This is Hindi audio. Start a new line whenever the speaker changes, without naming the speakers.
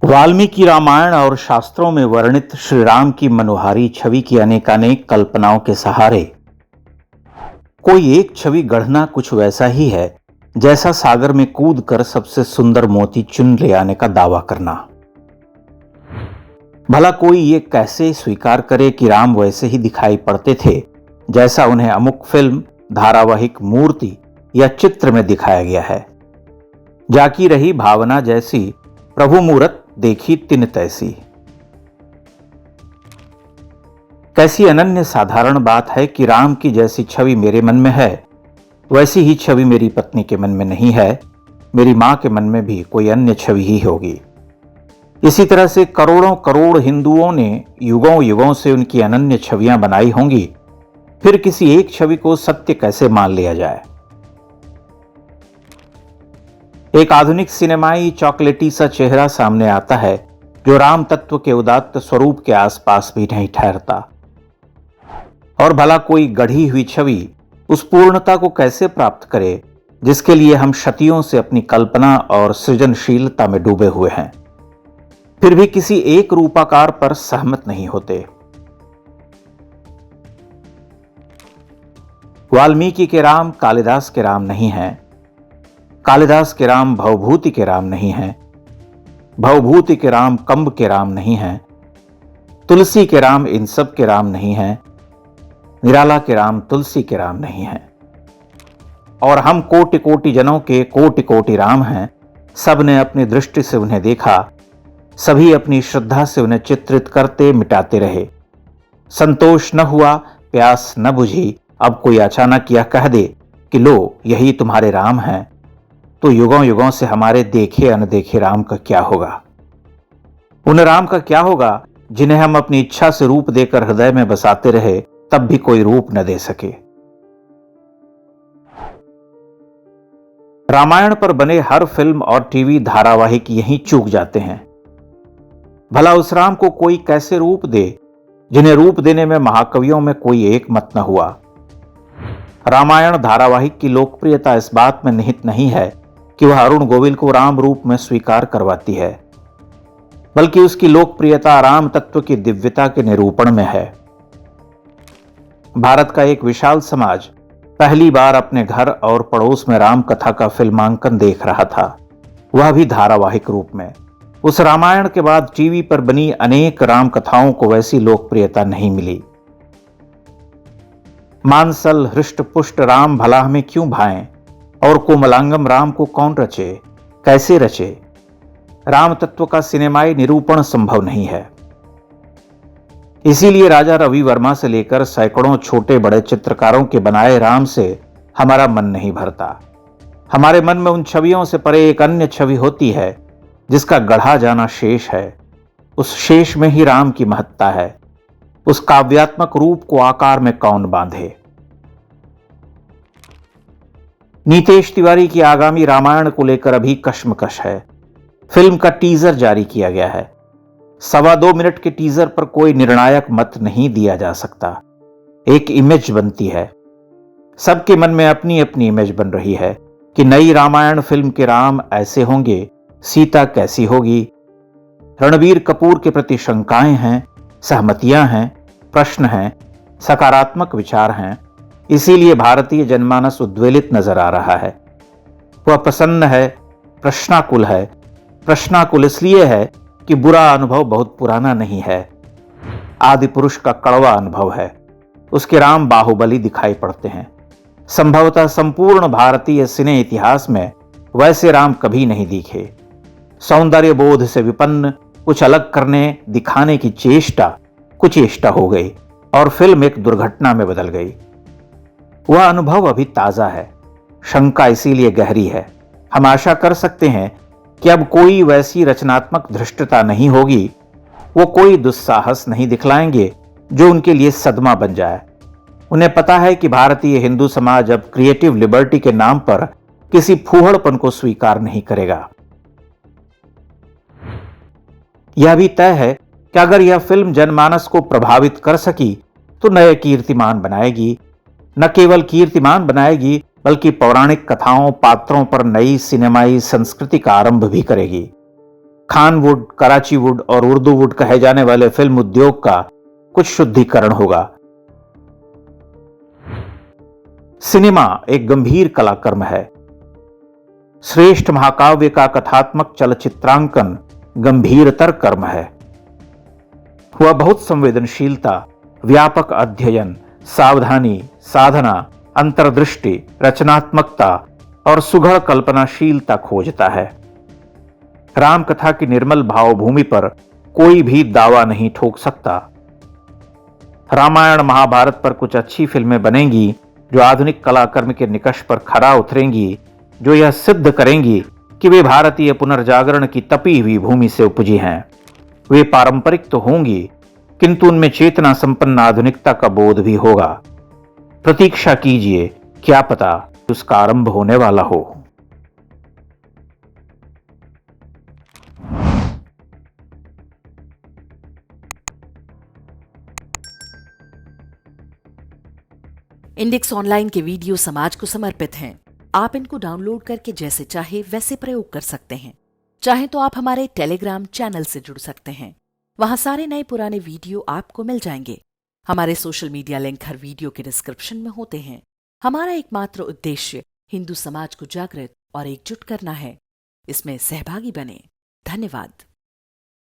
वाल्मीकि रामायण और शास्त्रों में वर्णित श्री राम की मनोहारी छवि की अनेकानेक कल्पनाओं के सहारे कोई एक छवि गढ़ना कुछ वैसा ही है जैसा सागर में कूद कर सबसे सुंदर मोती चुन ले आने का दावा करना। भला कोई ये कैसे स्वीकार करे कि राम वैसे ही दिखाई पड़ते थे जैसा उन्हें अमुक फिल्म, धारावाहिक, मूर्ति या चित्र में दिखाया गया है। जाकी रही भावना जैसी, प्रभु मूरत देखी तिन तैसी। कैसी अनन्य साधारण बात है कि राम की जैसी छवि मेरे मन में है वैसी ही छवि मेरी पत्नी के मन में नहीं है, मेरी मां के मन में भी कोई अन्य छवि ही होगी। इसी तरह से करोड़ों करोड़ हिंदुओं ने युगों युगों से उनकी अनन्य छवियां बनाई होंगी, फिर किसी एक छवि को सत्य कैसे मान लिया जाए। एक आधुनिक सिनेमाई चॉकलेटी सा चेहरा सामने आता है जो राम तत्व के उदात्त स्वरूप के आसपास भी नहीं ठहरता। और भला कोई गढ़ी हुई छवि उस पूर्णता को कैसे प्राप्त करे जिसके लिए हम शतियों से अपनी कल्पना और सृजनशीलता में डूबे हुए हैं, फिर भी किसी एक रूपाकार पर सहमत नहीं होते। वाल्मीकि के राम कालिदास के राम नहीं हैं, कालिदास के राम भवभूति के राम नहीं हैं, भवभूति के राम कंब के राम नहीं हैं, तुलसी के राम इन सब के राम नहीं हैं, निराला के राम तुलसी के राम नहीं हैं। और हम कोटि कोटि जनों के कोटि कोटि राम हैं। सब ने अपनी दृष्टि से उन्हें देखा, सभी अपनी श्रद्धा से उन्हें चित्रित करते मिटाते रहे। संतोष न हुआ, प्यास न बुझी, अब कोई अचानक यह कह दे कि लो यही तुम्हारे राम हैं, तो युगों युगों से हमारे देखे अनदेखे राम का क्या होगा। उन राम का क्या होगा जिन्हें हम अपनी इच्छा से रूप देकर हृदय में बसाते रहे, तब भी कोई रूप न दे सके। रामायण पर बने हर फिल्म और टीवी धारावाहिक यहीं चूक जाते हैं। भला उस राम को कोई कैसे रूप दे जिन्हें रूप देने में महाकवियों में कोई एक मत न हुआ। रामायण धारावाहिक की लोकप्रियता इस बात में निहित नहीं है कि वह अरुण गोविल को राम रूप में स्वीकार करवाती है, बल्कि उसकी लोकप्रियता राम तत्व की दिव्यता के निरूपण में है। भारत का एक विशाल समाज पहली बार अपने घर और पड़ोस में राम कथा का फिल्मांकन देख रहा था, वह भी धारावाहिक रूप में। उस रामायण के बाद टीवी पर बनी अनेक राम कथाओं को वैसी लोकप्रियता नहीं मिली। मानसल हृष्ट पुष्ट राम भला हमें क्यों भाएं, और कोमलांगम राम को कौन रचे, कैसे रचे। राम तत्व का सिनेमाई निरूपण संभव नहीं है। इसीलिए राजा रवि वर्मा से लेकर सैकड़ों छोटे बड़े चित्रकारों के बनाए राम से हमारा मन नहीं भरता। हमारे मन में उन छवियों से परे एक अन्य छवि होती है जिसका गढ़ा जाना शेष है। उस शेष में ही राम की महत्ता है। उस काव्यात्मक रूप को आकार में कौन बांधे। नीतेश तिवारी की आगामी रामायण को लेकर अभी कश्मकश है। फिल्म का टीजर जारी किया गया है। 2.25 मिनट के टीजर पर कोई निर्णायक मत नहीं दिया जा सकता। एक इमेज बनती है। सबके मन में अपनी अपनी इमेज बन रही है कि नई रामायण फिल्म के राम ऐसे होंगे, सीता कैसी होगी। रणबीर कपूर के प्रति शंकाएं हैं, सहमतियां हैं, प्रश्न हैं, सकारात्मक विचार हैं। इसीलिए भारतीय जनमानस उद्वेलित नजर आ रहा है। वह प्रसन्न है, प्रश्नाकुल है। प्रश्नाकुल इसलिए है कि बुरा अनुभव बहुत पुराना नहीं है। आदि पुरुष का कड़वा अनुभव है। उसके राम बाहुबली दिखाई पड़ते हैं। संभवतः संपूर्ण भारतीय सिने इतिहास में वैसे राम कभी नहीं दिखे। सौंदर्य बोध से विपन्न कुछ अलग करने दिखाने की चेष्टा कुचेष्टा हो गई और फिल्म एक दुर्घटना में बदल गई। वह अनुभव अभी ताजा है। शंका इसीलिए गहरी है। हम आशा कर सकते हैं कि अब कोई वैसी रचनात्मक धृष्टता नहीं होगी, वो कोई दुस्साहस नहीं दिखलाएंगे जो उनके लिए सदमा बन जाए। उन्हें पता है कि भारतीय हिंदू समाज अब क्रिएटिव लिबर्टी के नाम पर किसी फूहड़पन को स्वीकार नहीं करेगा। यह भी तय है कि अगर यह फिल्म जनमानस को प्रभावित कर सकी तो नए कीर्तिमान बनाएगी। न केवल कीर्तिमान बनाएगी बल्कि पौराणिक कथाओं, पात्रों पर नई सिनेमाई संस्कृति का आरंभ भी करेगी। खान वुड, कराची वुड और उर्दू वुड कहे जाने वाले फिल्म उद्योग का कुछ शुद्धिकरण होगा। सिनेमा एक गंभीर कलाकर्म है। श्रेष्ठ महाकाव्य का कथात्मक चलचित्रांकन गंभीरतर कर्म है। वह बहुत संवेदनशीलता, व्यापक अध्ययन, सावधानी, साधना, अंतर्दृष्टि, रचनात्मकता और सुघड़ कल्पनाशीलता खोजता है। रामकथा की निर्मल भावभूमि पर कोई भी दावा नहीं ठोक सकता। रामायण महाभारत पर कुछ अच्छी फिल्में बनेंगी जो आधुनिक कलाकर्म के निकष पर खरा उतरेंगी, जो यह सिद्ध करेंगी कि वे भारतीय पुनर्जागरण की तपी हुई भूमि से उपजी हैं। वे पारंपरिक तो होंगी, किंतु उनमें चेतना संपन्न आधुनिकता का बोध भी होगा। प्रतीक्षा कीजिए, क्या पता उसका आरंभ होने वाला हो।
इंडेक्स ऑनलाइन के वीडियो समाज को समर्पित हैं। आप इनको डाउनलोड करके जैसे चाहे वैसे प्रयोग कर सकते हैं। चाहे तो आप हमारे टेलीग्राम चैनल से जुड़ सकते हैं। वहां सारे नए पुराने वीडियो आपको मिल जाएंगे। हमारे सोशल मीडिया लिंक हर वीडियो के डिस्क्रिप्शन में होते हैं। हमारा एकमात्र उद्देश्य हिंदू समाज को जागृत और एकजुट करना है। इसमें सहभागी बने। धन्यवाद।